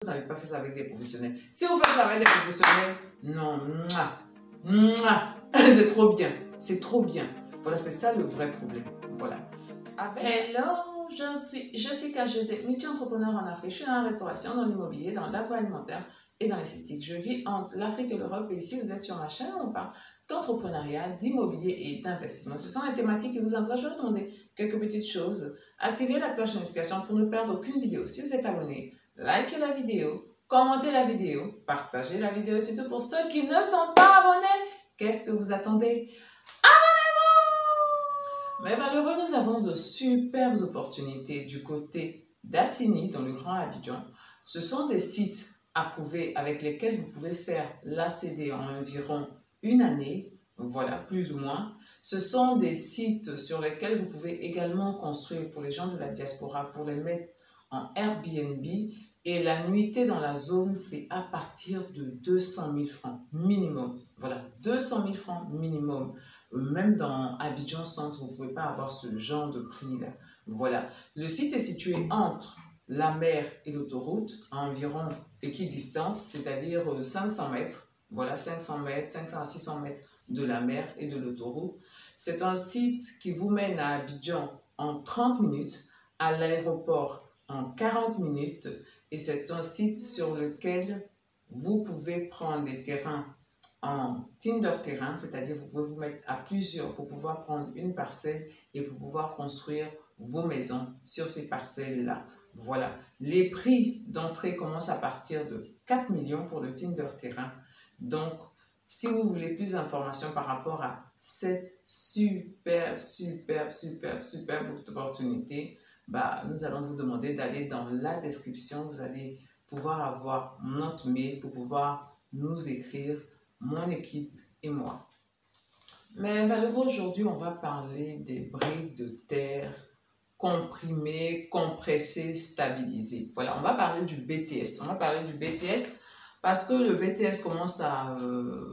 Vous n'avez pas fait ça avec des professionnels. Si vous faites ça avec des professionnels, non, c'est trop bien. C'est trop bien. Voilà, c'est ça le vrai problème. Voilà. Hello, je suis Kajete, multi-entrepreneur en Afrique. Je suis dans la restauration, dans l'immobilier, dans l'agroalimentaire et dans l'esthétique. Je vis entre l'Afrique et l'Europe et ici vous êtes sur ma chaîne où on parle d'entrepreneuriat, d'immobilier et d'investissement. Ce sont les thématiques qui vous intéressent. Je vais vous demander quelques petites choses. Activez la cloche de notification pour ne perdre aucune vidéo. Si vous êtes abonné, likez la vidéo, commentez la vidéo, partagez la vidéo. Surtout pour ceux qui ne sont pas abonnés, qu'est-ce que vous attendez? Mais malheureux, nous avons de superbes opportunités du côté d'Assini, dans le Grand Abidjan. Ce sont des sites approuvés avec lesquels vous pouvez faire l'ACD en environ une année, voilà, plus ou moins. Ce sont des sites sur lesquels vous pouvez également construire pour les gens de la diaspora, pour les mettre en Airbnb. Et la nuitée dans la zone, c'est à partir de 200 000 francs minimum. Voilà, 200 000 francs minimum. Même dans Abidjan Centre, vous ne pouvez pas avoir ce genre de prix-là. Voilà. Le site est situé entre la mer et l'autoroute, à environ équidistance, c'est-à-dire 500 mètres. Voilà, 500 mètres, 500 à 600 mètres de la mer et de l'autoroute. C'est un site qui vous mène à Abidjan en 30 minutes, à l'aéroport en 40 minutes. Et c'est un site sur lequel vous pouvez prendre des terrains en Tinder terrain, c'est-à-dire vous pouvez vous mettre à plusieurs pour pouvoir prendre une parcelle et pour pouvoir construire vos maisons sur ces parcelles-là. Voilà, les prix d'entrée commencent à partir de 4 millions pour le Tinder terrain. Donc, si vous voulez plus d'informations par rapport à cette superbe opportunité, nous allons vous demander d'aller dans la description. Vous allez pouvoir avoir notre mail pour pouvoir nous écrire, mon équipe et moi. Mais malheureusement, aujourd'hui, on va parler des briques de terre comprimées, compressées, stabilisées. Voilà, on va parler du BTS. On va parler du BTS parce que le BTS commence à,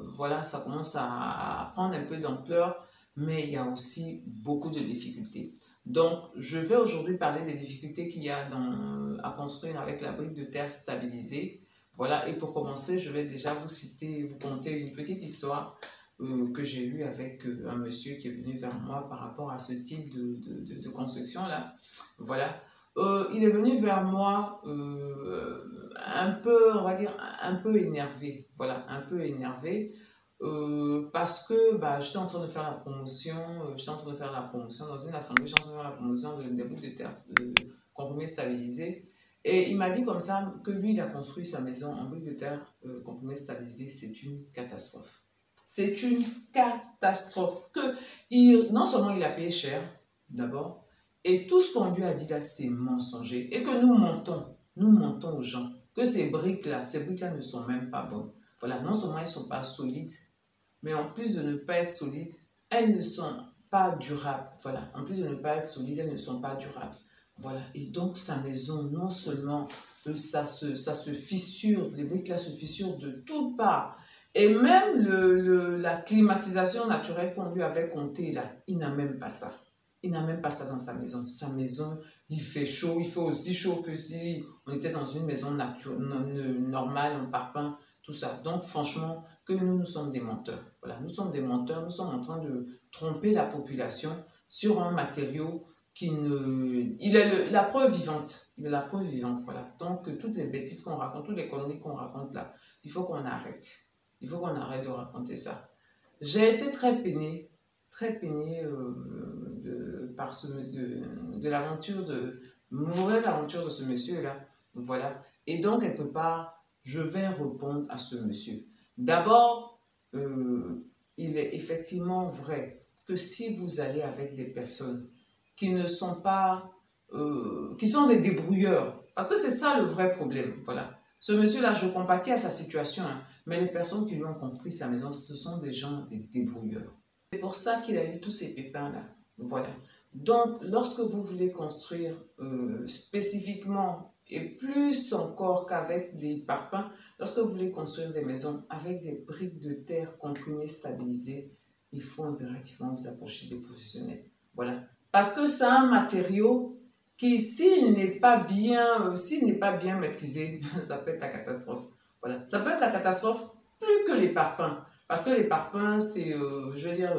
voilà, ça commence à prendre un peu d'ampleur, mais il y a aussi beaucoup de difficultés. Donc, je vais aujourd'hui parler des difficultés qu'il y a à construire avec la brique de terre stabilisée. Voilà, et pour commencer, je vais déjà vous conter une petite histoire que j'ai eue avec un monsieur qui est venu vers moi par rapport à ce type de construction-là. Voilà. Il est venu vers moi un peu, on va dire, un peu énervé. Voilà, un peu énervé. Parce que j'étais en train de faire la promotion, dans une assemblée, j'étais en train de faire la promotion des bouts de terre comprimés stabilisés. Et il m'a dit comme ça que lui, il a construit sa maison en briques de terre comprimées stabilisées. C'est une catastrophe. C'est une catastrophe. Non seulement il a payé cher, d'abord, et tout ce qu'on lui a dit là, c'est mensonger. Et que nous mentons aux gens que ces briques-là ne sont même pas bonnes. Voilà, non seulement elles ne sont pas solides, mais en plus de ne pas être solides, elles ne sont pas durables. Voilà, en plus de ne pas être solides, elles ne sont pas durables. Voilà, et donc sa maison, non seulement ça se fissure, les briques là se fissurent de toutes parts, et même la climatisation naturelle qu'on lui avait comptée là, il n'a même pas ça. Il n'a même pas ça dans sa maison. Sa maison, il fait chaud, il fait aussi chaud que si on était dans une maison normale, en parpaing, tout ça. Donc franchement, que nous sommes des menteurs. Voilà, nous sommes des menteurs, nous sommes en train de tromper la population sur un matériau qui ne... Il est la preuve vivante. Il est la preuve vivante, voilà. Donc, toutes les bêtises qu'on raconte, toutes les conneries qu'on raconte là, il faut qu'on arrête. Il faut qu'on arrête de raconter ça. J'ai été très peinée de l'aventure, mauvaise aventure de ce monsieur-là. Voilà. Et donc, quelque part, je vais répondre à ce monsieur. D'abord, il est effectivement vrai que si vous allez avec des personnes qui ne sont pas, qui sont des débrouilleurs, parce que c'est ça le vrai problème, voilà. Ce monsieur-là, je compatis à sa situation, hein, mais les personnes qui lui ont compris sa maison, ce sont des gens, des débrouilleurs. C'est pour ça qu'il a eu tous ces pépins-là, voilà. Donc, lorsque vous voulez construire spécifiquement, et plus encore qu'avec des parpaings, lorsque vous voulez construire des maisons avec des briques de terre comprimées, stabilisées, il faut impérativement vous approcher des professionnels. Voilà. Parce que c'est un matériau qui, s'il n'est pas bien maîtrisé, ça peut être la catastrophe. Voilà. Ça peut être la catastrophe plus que les parfums. Parce que les parfums, je veux dire,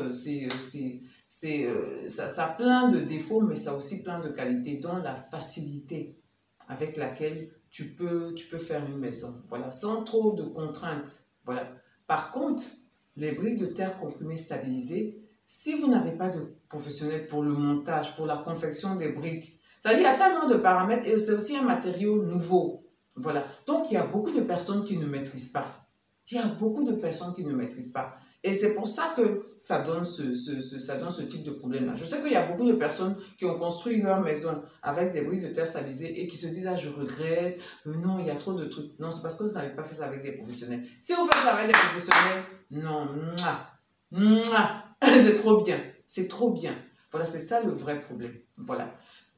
ça a plein de défauts, mais ça a aussi plein de qualités, dont la facilité avec laquelle tu peux faire une maison. Voilà, sans trop de contraintes. Voilà. Par contre, les briques de terre comprimées stabilisées, si vous n'avez pas de professionnel pour le montage, pour la confection des briques, c'est-à-dire il y a tellement de paramètres et c'est aussi un matériau nouveau. Voilà. Donc, il y a beaucoup de personnes qui ne maîtrisent pas. Il y a beaucoup de personnes qui ne maîtrisent pas. Et c'est pour ça que ça donne ce type de problème-là. Je sais qu'il y a beaucoup de personnes qui ont construit leur maison avec des briques de terre stabilisées et qui se disent « Ah, je regrette, non, il y a trop de trucs. » Non, c'est parce que vous n'avez pas fait ça avec des professionnels. Si vous faites ça avec des professionnels, non, c'est trop bien. C'est trop bien. Voilà, c'est ça le vrai problème. Voilà.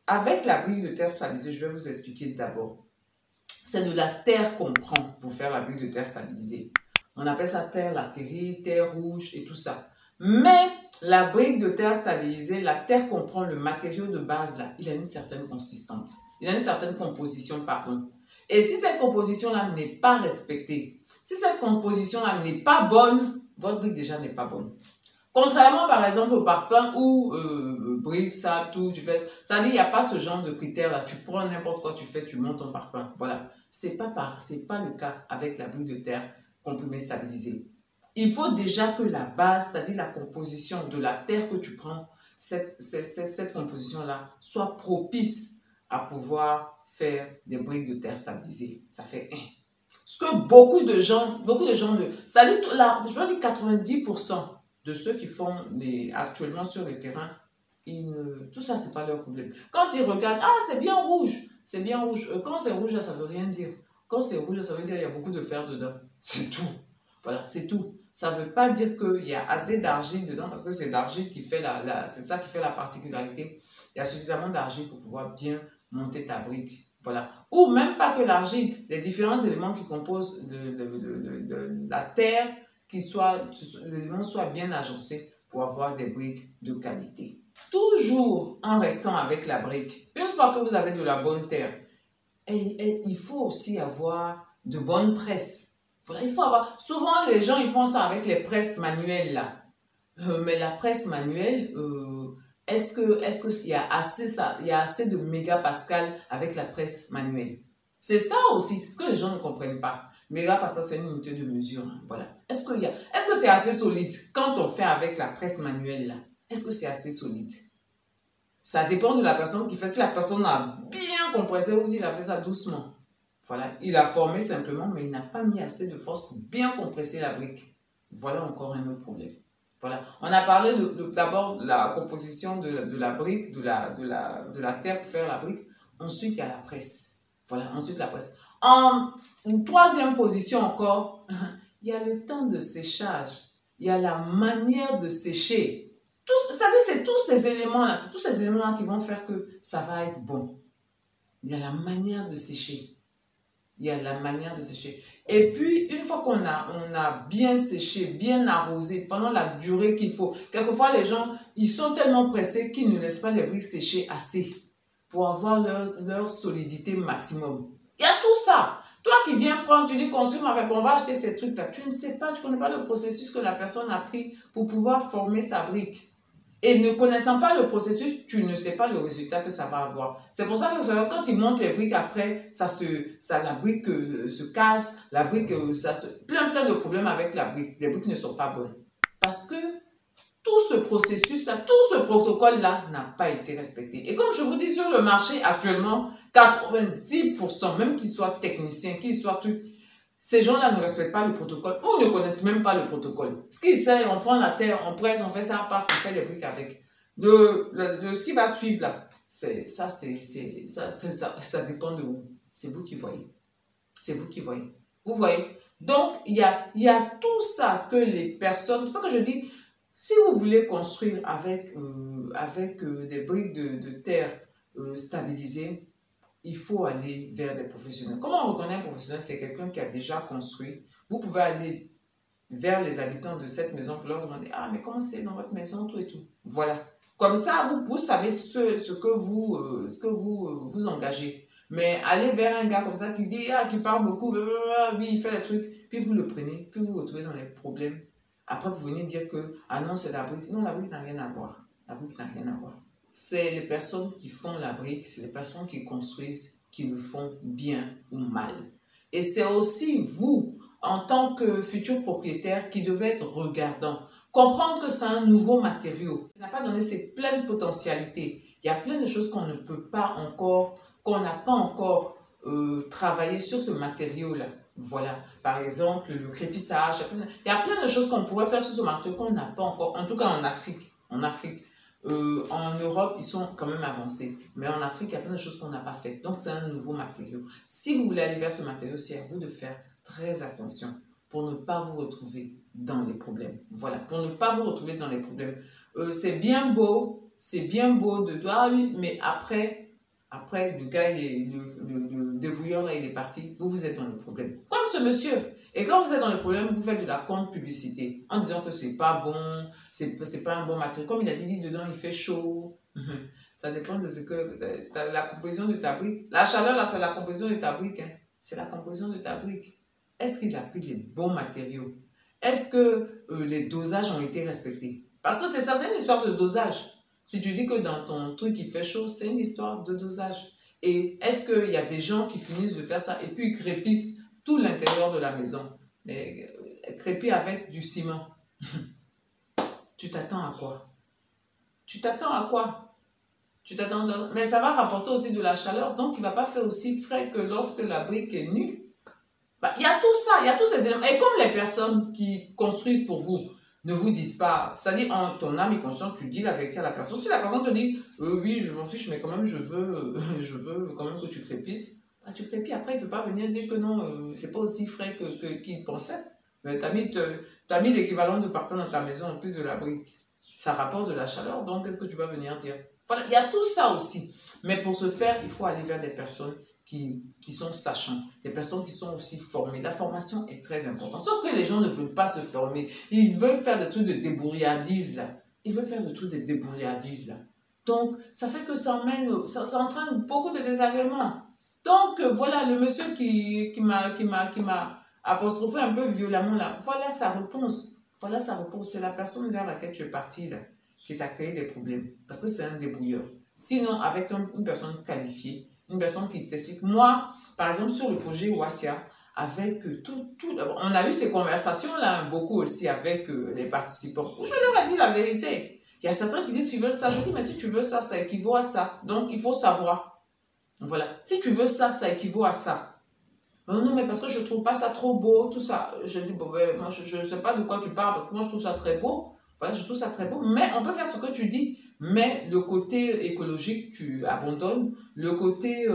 Avec la brique de terre stabilisée, je vais vous expliquer d'abord. C'est de la terre qu'on prend pour faire la brique de terre stabilisée. On appelle ça terre latérite, terre rouge et tout ça. Mais la brique de terre stabilisée, la terre qu'on prend, le matériau de base là, il a une certaine consistance. Il a une certaine composition, pardon. Et si cette composition-là n'est pas respectée, si cette composition-là n'est pas bonne, votre brique déjà n'est pas bonne. Contrairement par exemple au parpaing ou briques, sable, tout, tu fais, ça veut dire il n'y a pas ce genre de critères là. Tu prends n'importe quoi, tu fais, tu montes ton parpaing. Voilà. C'est pas le cas avec la brique de terre comprimée stabilisée. Il faut déjà que la base, c'est-à-dire la composition de la terre que tu prends, cette composition-là soit propice à pouvoir faire des briques de terre stabilisées. Ça fait un. Ce que beaucoup de gens c'est-à-dire, je veux dire 90% de ceux qui font actuellement sur le terrain, tout ça, c'est pas leur problème. Quand ils regardent, ah, c'est bien rouge, c'est bien rouge. Quand c'est rouge, là, ça veut rien dire. Quand c'est rouge, ça veut dire qu'il y a beaucoup de fer dedans. C'est tout. Voilà, c'est tout. Ça veut pas dire qu'il y a assez d'argile dedans, parce que c'est l'argile qui fait c'est ça qui fait la particularité. Il y a suffisamment d'argile pour pouvoir bien monter ta brique. Voilà. Ou même pas que l'argile, les différents éléments qui composent la terre, les éléments soient bien agencés pour avoir des briques de qualité. Toujours en restant avec la brique, une fois que vous avez de la bonne terre, il faut aussi avoir de bonnes presses. Voilà, il faut avoir. Souvent, les gens ils font ça avec les presses manuelles là. Mais la presse manuelle, est-ce qu'il y a assez de mégapascal avec la presse manuelle? C'est ça aussi, ce que les gens ne comprennent pas. Mégapascal, c'est une unité de mesure. Hein, voilà. Est-ce que c'est assez solide quand on fait avec la presse manuelle là? Est-ce que c'est assez solide? Ça dépend de la personne qui fait. Si la personne a bien compressé ou s'il a fait ça doucement. Voilà, il a formé simplement, mais il n'a pas mis assez de force pour bien compresser la brique. Voilà encore un autre problème. Voilà, on a parlé d'abord de la composition de la brique, de la terre pour faire la brique. Ensuite, il y a la presse. Voilà, ensuite la presse. En une troisième position encore, il y a le temps de séchage. Il y a la manière de sécher. C'est tous ces éléments-là qui vont faire que ça va être bon. Il y a la manière de sécher. Il y a la manière de sécher. Et puis, une fois qu'on a bien séché, bien arrosé, pendant la durée qu'il faut, quelquefois les gens, ils sont tellement pressés qu'ils ne laissent pas les briques sécher assez pour avoir leur solidité maximum. Il y a tout ça. Toi qui viens prendre, tu dis, consume avec, on va acheter ces trucs-là. Tu ne sais pas, tu ne connais pas le processus que la personne a pris pour pouvoir former sa brique. Et ne connaissant pas le processus, tu ne sais pas le résultat que ça va avoir. C'est pour ça que quand ils montent les briques après, la brique se casse, la brique, plein de problèmes avec la brique. Les briques ne sont pas bonnes. Parce que tout ce processus-là, tout ce protocole-là n'a pas été respecté. Et comme je vous dis, sur le marché actuellement, 90%, même qu'ils soient techniciens, qu'ils soient trucs, ces gens-là ne respectent pas le protocole ou ne connaissent même pas le protocole. Ce qu'ils savent, on prend la terre, on presse, on fait ça, paf, on fait les briques avec. Ce qui va suivre là, ça dépend de vous. C'est vous qui voyez. C'est vous qui voyez. Vous voyez? Donc, il y a tout ça que les personnes... C'est pour ça que je dis, si vous voulez construire avec des briques de terre stabilisées, il faut aller vers des professionnels. Comment on reconnaît un professionnel? C'est quelqu'un qui a déjà construit. Vous pouvez aller vers les habitants de cette maison pour leur demander « Ah, mais comment c'est dans votre maison, tout et tout ?» Voilà. Comme ça, vous savez ce que vous engagez. Mais aller vers un gars comme ça qui dit, qui parle beaucoup, oui, il fait des trucs, puis vous le prenez, puis vous vous retrouvez dans les problèmes. Après, vous venez dire que, ah non, c'est la brique. Non, la brique n'a rien à voir. La brique n'a rien à voir. C'est les personnes qui font la brique, c'est les personnes qui construisent, qui le font bien ou mal. Et c'est aussi vous, en tant que futur propriétaire, qui devez être regardant. Comprendre que c'est un nouveau matériau. Il n'a pas donné ses pleines potentialités. Il y a plein de choses qu'on ne peut pas encore, qu'on n'a pas encore travaillé sur ce matériau-là. Voilà, par exemple, le crépissage. Il y a plein de choses qu'on pourrait faire sur ce matériau qu'on n'a pas encore, en tout cas en Afrique. En Europe, ils sont quand même avancés. Mais en Afrique, il y a plein de choses qu'on n'a pas faites. Donc, c'est un nouveau matériau. Si vous voulez aller vers ce matériau, c'est à vous de faire très attention pour ne pas vous retrouver dans les problèmes. Voilà, pour ne pas vous retrouver dans les problèmes. C'est bien beau de dire, ah oui, mais après le gars, le débrouilleur là, il est parti, vous êtes dans le problème. Comme ce monsieur. Et quand vous êtes dans le problème, vous faites de la contre-publicité en disant que c'est pas bon, c'est pas un bon matériau. Comme il a dit dedans, il fait chaud. Ça dépend de ce que, la composition de ta brique. La chaleur là, c'est la composition de ta brique. Hein. C'est la composition de ta brique. Est-ce qu'il a pris les bons matériaux? Est-ce que les dosages ont été respectés? Parce que c'est ça, c'est une histoire de dosage. Si tu dis que dans ton truc il fait chaud, c'est une histoire de dosage. Et est-ce qu'il y a des gens qui finissent de faire ça et puis ils crépissent tout l'intérieur de la maison? Mais crépir avec du ciment. Tu t'attends à quoi? Tu t'attends à quoi? Mais ça va rapporter aussi de la chaleur, donc il ne va pas faire aussi frais que lorsque la brique est nue. Bah, il y a tout ça, il y a tous ces éléments. Et comme les personnes qui construisent pour vous ne vous disent pas, c'est-à-dire en ton âme et conscience, tu dis la vérité à la personne. Si la personne te dit, oui, je m'en fiche, mais quand même, je veux quand même que tu crépisses, bah, tu crépis. Après, il ne peut pas venir dire que non, c'est pas aussi frais qu'il pensait. Mais tu as mis l'équivalent de parpaing dans ta maison en plus de la brique. Ça rapporte de la chaleur, donc qu'est-ce que tu vas venir dire? Voilà, il y a tout ça aussi. Mais pour ce faire, il faut aller vers des personnes qui sont sachants, des personnes qui sont aussi formées. La formation est très importante. Sauf que les gens ne veulent pas se former. Ils veulent faire des trucs de débrouillardise, là. Ils veulent faire des trucs de débrouillardise, là. Donc, ça fait que ça entraîne beaucoup de désagréments. Donc, voilà, le monsieur qui m'a apostrophé un peu violemment, là, voilà sa réponse. Voilà sa réponse. C'est la personne vers laquelle tu es parti, là, qui t'a créé des problèmes. Parce que c'est un débrouilleur. Sinon, avec une personne qualifiée, une personne qui t'explique. Moi, par exemple, sur le projet Ouassia, avec on a eu ces conversations-là beaucoup aussi avec les participants, où je leur ai dit la vérité. Il y a certains qui disent qu'ils veulent ça. Je dis, mais si tu veux ça, ça équivaut à ça. Donc, il faut savoir. Voilà. Si tu veux ça, ça équivaut à ça. Non, mais parce que je ne trouve pas ça trop beau, tout ça. Je dis, bon, ben, moi, je ne sais pas de quoi tu parles, parce que moi, je trouve ça très beau. Voilà, je trouve ça très beau. Mais on peut faire ce que tu dis. Mais le côté écologique, tu abandonnes. Le côté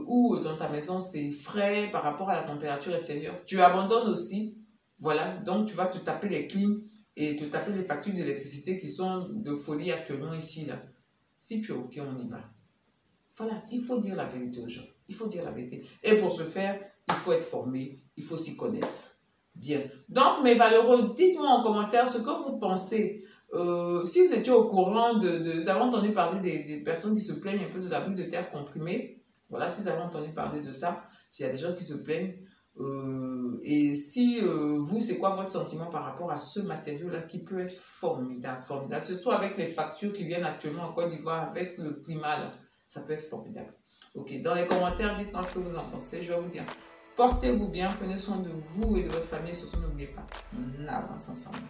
où dans ta maison, c'est frais par rapport à la température extérieure, tu abandonnes aussi. Voilà, donc tu vas te taper les clims et te taper les factures d'électricité qui sont de folie actuellement ici, là. Si tu es OK, on y va. Voilà, il faut dire la vérité aux gens. Il faut dire la vérité. Et pour ce faire, il faut être formé, il faut s'y connaître. Bien. Donc, mes valeureux, dites-moi en commentaire ce que vous pensez. Si vous étiez au courant vous avez entendu parler des personnes qui se plaignent un peu de la brique de terre comprimée. Voilà, si vous avez entendu parler de ça, s'il y a des gens qui se plaignent. Et si vous, c'est quoi votre sentiment par rapport à ce matériau-là qui peut être formidable, formidable. Surtout avec les factures qui viennent actuellement en Côte d'Ivoire, avec le climat, là, ça peut être formidable. Ok, dans les commentaires, dites-moi ce que vous en pensez. Je vais vous dire, portez-vous bien, prenez soin de vous et de votre famille. Surtout, n'oubliez pas, on avance ensemble.